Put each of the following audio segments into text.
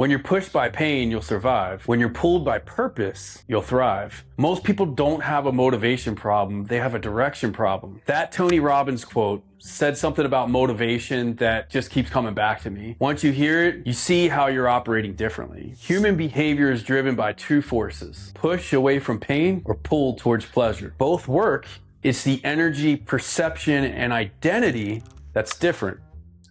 When you're pushed by pain, you'll survive. When you're pulled by purpose, you'll thrive. Most people don't have a motivation problem, they have a direction problem. That Tony Robbins quote said something about motivation that just keeps coming back to me. Once you hear it, you see how you're operating differently. Human behavior is driven by two forces: push away from pain or pull towards pleasure. Both work. It's the energy, perception, and identity that's different.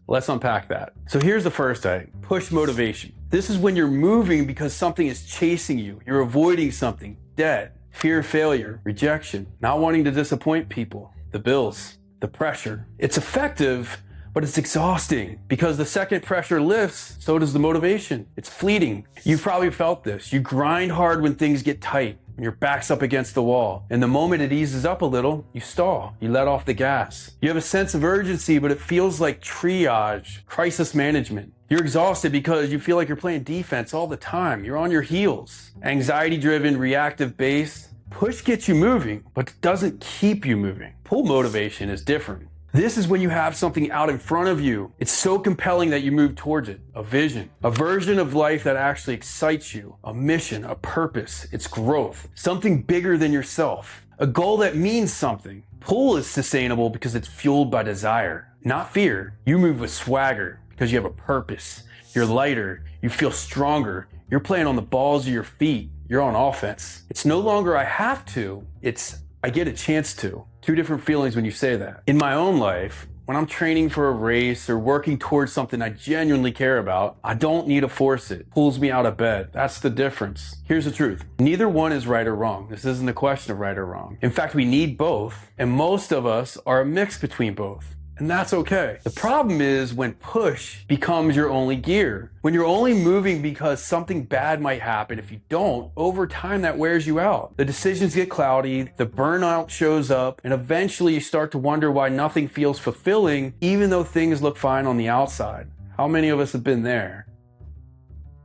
Let's unpack that. So here's the first type: push motivation. This is when you're moving because something is chasing you. You're avoiding something: debt, fear of failure, rejection, not wanting to disappoint people, the bills, the pressure. It's effective, but it's exhausting because the second pressure lifts, so does the motivation. It's fleeting. You've probably felt this. You grind hard when things get tight, when your back's up against the wall. And the moment it eases up a little, you stall. You let off the gas. You have a sense of urgency, but it feels like triage, crisis management. You're exhausted because you feel like you're playing defense all the time. You're on your heels. Anxiety-driven, reactive-based. Push gets you moving, but it doesn't keep you moving. Pull motivation is different. This is when you have something out in front of you. It's so compelling that you move towards it. A vision, a version of life that actually excites you, a mission, a purpose. It's growth, something bigger than yourself, a goal that means something. Pull is sustainable because it's fueled by desire, not fear. You move with swagger because you have a purpose. You're lighter, you feel stronger. You're playing on the balls of your feet. You're on offense. It's no longer I have to, it's I get a chance to. Two different feelings when you say that. In my own life, when I'm training for a race or working towards something I genuinely care about, I don't need to force it. It pulls me out of bed. That's the difference. Here's the truth. Neither one is right or wrong. This isn't a question of right or wrong. In fact, we need both, and most of us are a mix between both. And that's okay. The problem is when push becomes your only gear. When you're only moving because something bad might happen. If you don't, over time that wears you out. The decisions get cloudy, the burnout shows up, and eventually you start to wonder why nothing feels fulfilling even though things look fine on the outside. How many of us have been there?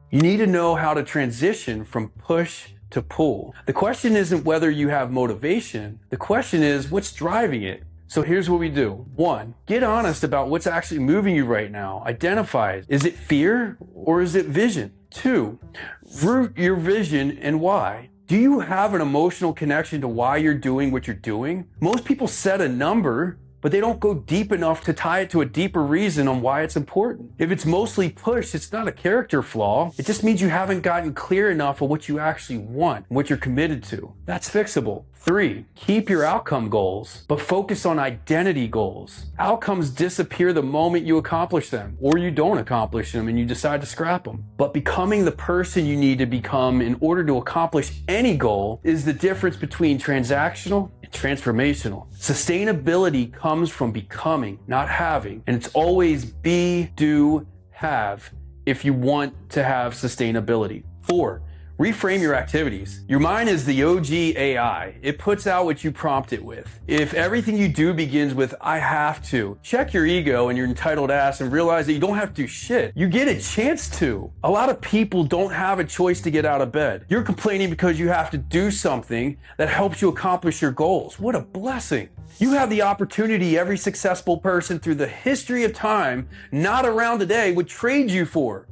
You need to know how to transition from push to pull. The question isn't whether you have motivation. The question is what's driving it. So here's what we do. 1, get honest about what's actually moving you right now. Identify it. Is it fear or is it vision? 2, root your vision and why. Do you have an emotional connection to why you're doing what you're doing? Most people set a number, but they don't go deep enough to tie it to a deeper reason on why it's important. If it's mostly push, it's not a character flaw. It just means you haven't gotten clear enough of what you actually want, what you're committed to. That's fixable. 3, keep your outcome goals, but focus on identity goals. Outcomes disappear the moment you accomplish them, or you don't accomplish them and you decide to scrap them. But becoming the person you need to become in order to accomplish any goal is the difference between transactional and transformational. Sustainability comes from becoming, not having, and it's always be, do, have if you want to have sustainability. 4, reframe your activities. Your mind is the OG AI. It puts out what you prompt it with. If everything you do begins with, I have to, check your ego and your entitled ass and realize that you don't have to do shit. You get a chance to. A lot of people don't have a choice to get out of bed. You're complaining because you have to do something that helps you accomplish your goals. What a blessing. You have the opportunity every successful person through the history of time, not around today, would trade you for.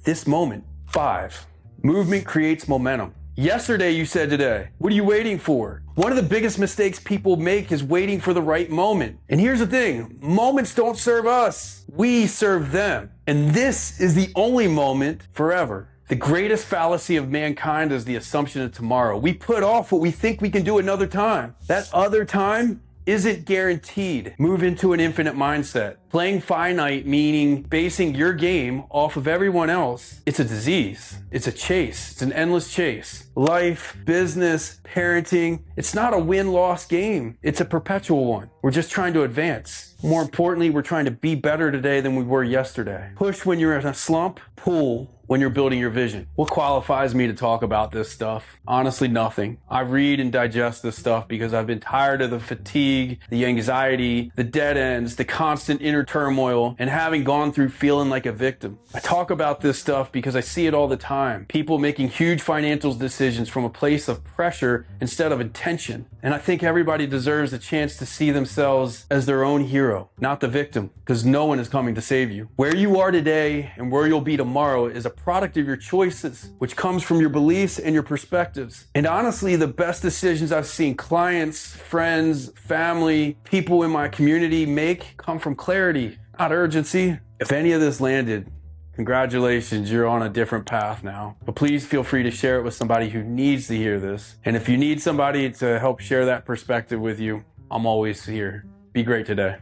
This moment. 5, movement creates momentum. Yesterday you said today. What are you waiting for? One of the biggest mistakes people make is waiting for the right moment. And here's the thing, moments don't serve us. We serve them. And this is the only moment forever. The greatest fallacy of mankind is the assumption of tomorrow. We put off what we think we can do another time. That other time isn't guaranteed. Move into an infinite mindset. Playing finite, meaning basing your game off of everyone else, it's a disease. It's a chase. It's an endless chase. Life, business, parenting, it's not a win-loss game. It's a perpetual one. We're just trying to advance. More importantly, we're trying to be better today than we were yesterday. Push when you're in a slump, pull when you're building your vision. What qualifies me to talk about this stuff? Honestly, nothing. I read and digest this stuff because I've been tired of the fatigue, the anxiety, the dead ends, the constant inner turmoil, and having gone through feeling like a victim. I talk about this stuff because I see it all the time. People making huge financial decisions from a place of pressure instead of intention. And I think everybody deserves a chance to see themselves as their own hero, not the victim, because no one is coming to save you. Where you are today and where you'll be tomorrow is a product of your choices, which comes from your beliefs and your perspectives. And honestly, the best decisions I've seen clients, friends, family, people in my community make come from clarity, not urgency. If any of this landed, congratulations, you're on a different path now. But please feel free to share it with somebody who needs to hear this. And if you need somebody to help share that perspective with you, I'm always here. Be great today.